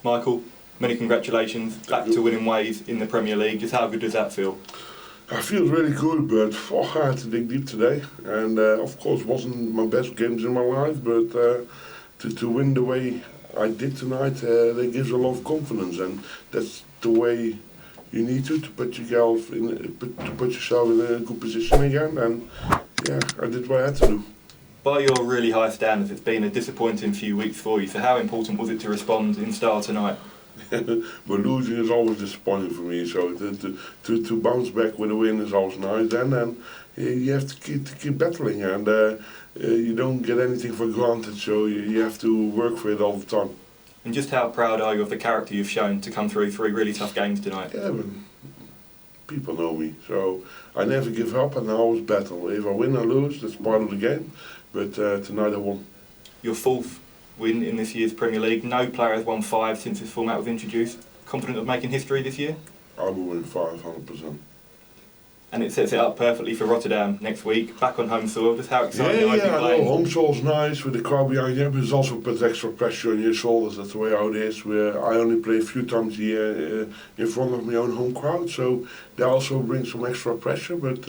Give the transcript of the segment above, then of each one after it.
Michael, many congratulations. Back to winning ways in the Premier League. Just how good does that feel? I feel really good, but I had to dig deep today. And of course, wasn't my best games in my life, but to win the way I did tonight, that gives a lot of confidence, and that's the way you need to put yourself in a good position again. And yeah, I did what I had to do. By your really high standards, it's been a disappointing few weeks for you. So how important was it to respond in style tonight? But losing is always disappointing for me. So to bounce back with a win is always nice. And you have to keep battling, and you don't get anything for granted. So you have to work for it all the time. And just how proud are you of the character you've shown to come through 3 really tough games tonight? Yeah, but people know me, so I never give up and I always battle. If I win or lose, that's part of the game. But tonight I won. Your 4th win in this year's Premier League. No player has won 5 since this format was introduced. Confident of making history this year? I will win 500%. And it sets it up perfectly for Rotterdam next week, back on home soil. Just how exciting are you playing? Home soil's nice with the crowd behind you, but it also puts extra pressure on your shoulders. That's the way how it is. Where I only play a few times a year in front of my own home crowd, so that also brings some extra pressure. But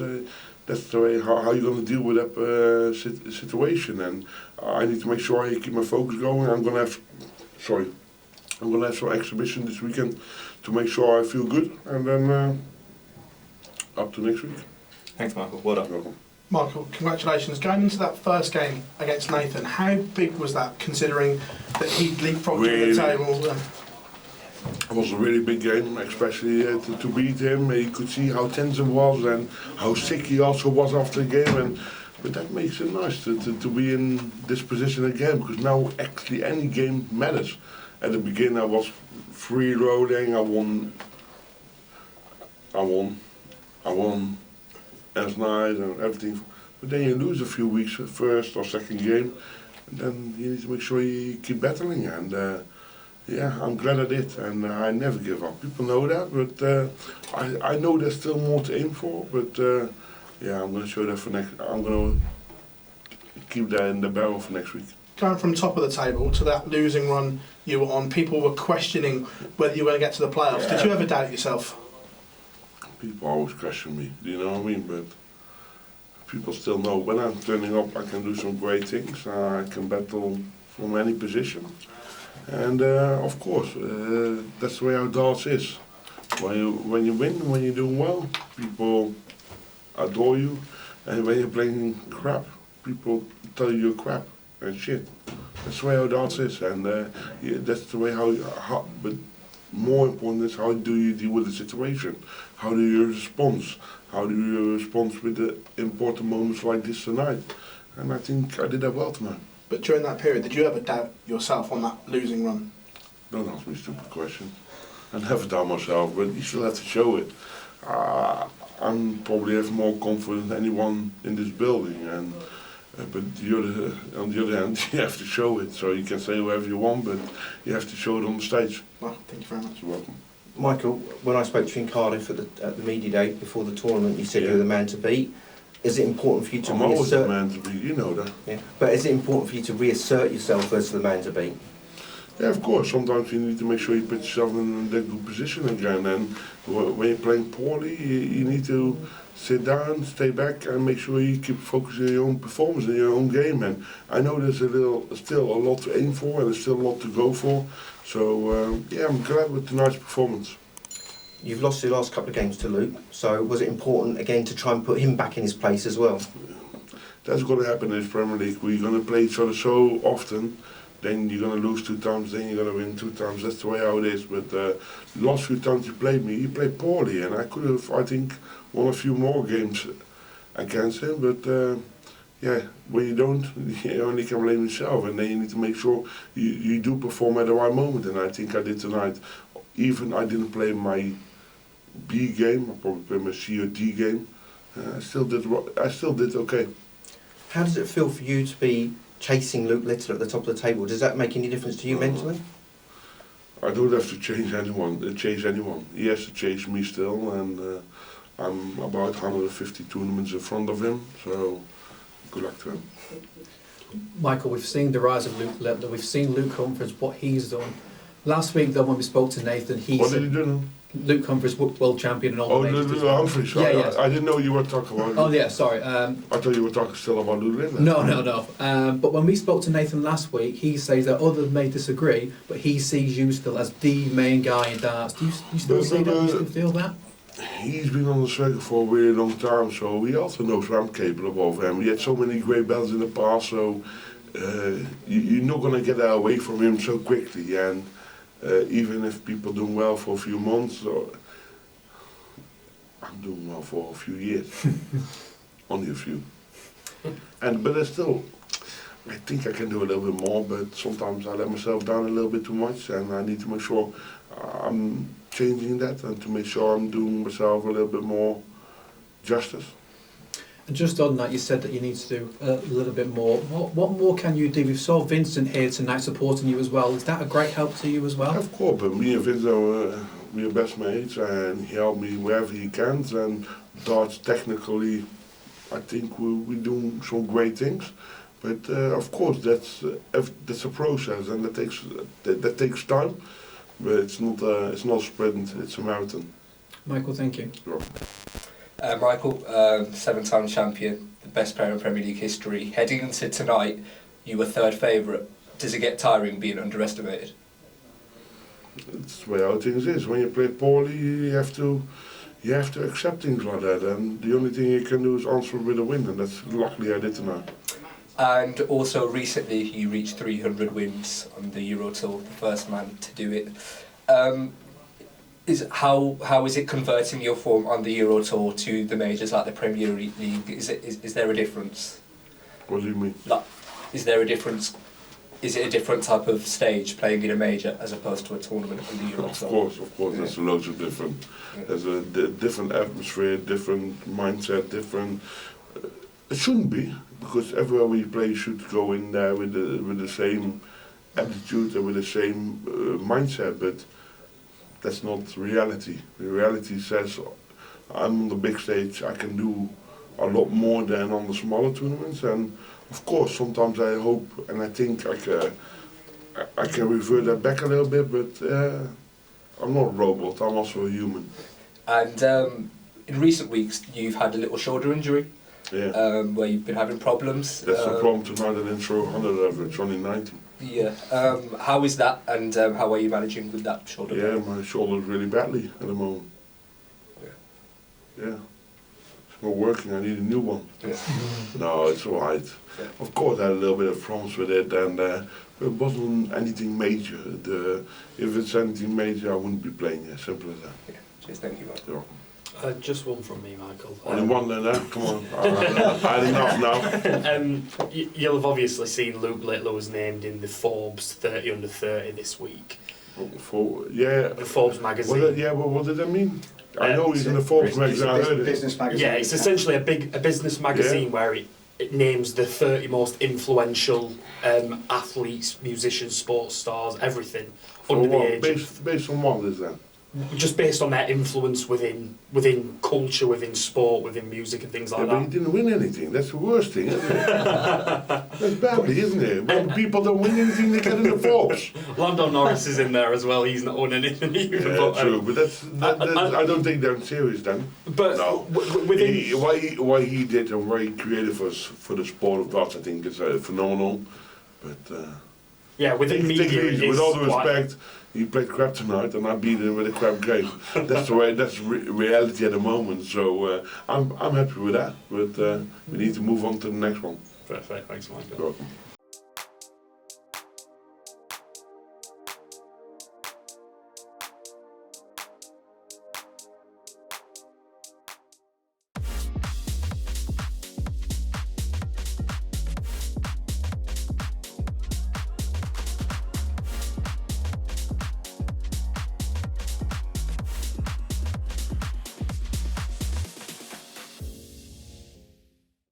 that's the way how you're going to deal with that situation. And I need to make sure I keep my focus going. I'm going to have some exhibition this weekend to make sure I feel good, and then. Up to next week. Thanks, Michael. Well done. Welcome. Michael, congratulations. Going into that first game against Nathan, how big was that, considering that he leapfrogged you at the table? It was a really big game, especially to beat him. You could see how tense it was and how sick he also was after the game. But that makes it nice to be in this position again, because now actually any game matters. At the beginning I was free rolling, I won last night and everything, but then you lose a few weeks, first or second game, and then you need to make sure you keep battling. And yeah, I'm glad I did, and I never give up. People know that, but I know there's still more to aim for. But yeah, I'm going to show that for next. I'm going to keep that in the barrel for next week. Going from top of the table to that losing run you were on, people were questioning whether you were going to get to the playoffs. Yeah. Did you ever doubt yourself? People always question me, do you know what I mean? But people still know when I'm turning up, I can do some great things. I can battle from any position. And of course, that's the way our darts is. When you win, when you're doing well, people adore you. And when you're playing crap, people tell you you're crap and shit. That's the way our darts is. And yeah, that's the way but more important is how do you deal with the situation? How do you respond? How do you respond with the important moments like this tonight? And I think I did that well tonight. But during that period, did you ever doubt yourself on that losing run? Don't ask me stupid questions. I never doubt myself, but you still have to show it. I'm probably have more confidence than anyone in this building, and but on the other hand, you have to show it. So you can say whatever you want, but you have to show it on the stage. Well, thank you very much. You're welcome. Michael, when I spoke to you in Cardiff at the media day before the tournament, you said you were the man to beat. Is it important for you to I'm always the man to beat, you know that. Yeah. But is it important for you to reassert yourself versus the man to beat? Yeah, of course. Sometimes you need to make sure you put yourself in that good position again. And when you're playing poorly, you need to sit down, stay back, and make sure you keep focusing on your own performance and your own game. And I know there's still a lot to aim for, and there's still a lot to go for. So yeah, I'm glad with tonight's performance. You've lost your last couple of games to Luke, so was it important again to try and put him back in his place as well? That's going to happen in this Premier League. We're going to play each other so often, then you're going to lose 2 times, then you're going to win 2 times. That's the way how it is. But the last few times you played me, you played poorly, and I could have, I think, won a few more games against him. But yeah, when you don't, you only can blame yourself, and then you need to make sure you do perform at the right moment. And I think I did tonight. Even I didn't play my B game, I probably played my C or D game. I still did okay. How does it feel for you to be chasing Luke Littler at the top of the table? Does that make any difference to you mentally? I don't have to chase anyone. He has to chase me still, and I'm about 150 tournaments in front of him, so good luck to him. Michael, we've seen the rise of Luke Littler, we've seen Luke Humphries, what he's done. Last week, though, when we spoke to Nathan, he What said did he do now? Luke Humphries world champion and all Oh, the majors. Lou Humphries. Yeah, yeah. I didn't know you were talking about. Oh, yeah, sorry. I thought you were talking still about Lou Littler. No. But when we spoke to Nathan last week, he says that others may disagree, but he sees you still as the main guy in darts. Do you still see that? Do you still feel that? He's been on the circuit for a really long time, so he also knows what I'm capable of. And we had so many great belts in the past, so you're not going to get away from him so quickly. And even if people doing well for a few months, I'm doing well for a few years. Only a few. But I think I can do a little bit more, but sometimes I let myself down a little bit too much, and I need to make sure I'm changing that and to make sure I'm doing myself a little bit more justice. And just on that, you said that you need to do a little bit more. What more can you do? We saw Vincent here tonight supporting you as well. Is that a great help to you as well? Of course, but me and Vincent, we are best mates, and he helped me wherever he can. And darts, technically, I think we're doing some great things. But of course, that's a process, and that takes time. But it's not a sprint; it's a marathon. Michael, thank you. Michael, 7-time champion, the best player in Premier League history. Heading into tonight, you were third favourite. Does it get tiring being underestimated? It's the way how things is. When you play poorly, you have to accept things like that. And the only thing you can do is answer with a win, and that's luckily I did tonight. And also recently, you reached 300 wins on the Euro Tour, the first man to do it. How is it converting your form on the Euro Tour to the majors like the Premier League? Is there a difference? What do you mean? Like, is there a difference? Is it a different type of stage playing in a major as opposed to a tournament on the Euro Tour? Of course, there's loads of different. There's a different atmosphere, different mindset, different. It shouldn't be, because everywhere we play you should go in there with the same attitude and with the same mindset, but that's not reality. The reality says I'm on the big stage, I can do a lot more than on the smaller tournaments, and of course sometimes I hope and I think I can revert that back a little bit, but I'm not a robot, I'm also a human. And in recent weeks you've had a little shoulder injury. Yeah. Where you've been having problems. That's the problem tonight. I didn't throw 100 average, only 90. Yeah. How is that, and how are you managing with that shoulder? Yeah, my shoulder's really badly at the moment. Yeah. It's not working. I need a new one. Yeah. No, it's all right. Yeah. Of course, I had a little bit of problems with it, and it wasn't anything major. If it's anything major, I wouldn't be playing here. Simple as that. Yeah. Cheers. Thank you, Mark. Yeah. Just one from me, Michael. Only one then, come on. I had enough now. You'll have obviously seen Luke Littler was named in the Forbes 30 under 30 this week. The Forbes magazine. What did that mean? I know he's in the Forbes magazine. I heard it. Business magazine. Yeah, it's essentially a business magazine where it names the 30 most influential athletes, musicians, sports stars, everything under the age. Based on what is that? Just based on their influence within culture, within sport, within music and things like But he that. didn't win anything. That's the worst thing, isn't it? That's badly, isn't it? When people don't win anything, they get in the Forbes. Lando Norris is in there as well. He's not won anything either. Yeah, true. But that's I don't think they're serious then. But no. within What he did and what he created for the sport of darts, I think is phenomenal. But within media, with all due respect, he played crap tonight, and I beat him with a crap game. That's the way. That's reality at the moment. So I'm happy with that. But we need to move on to the next one. Perfect. Thanks, Michael. You're welcome.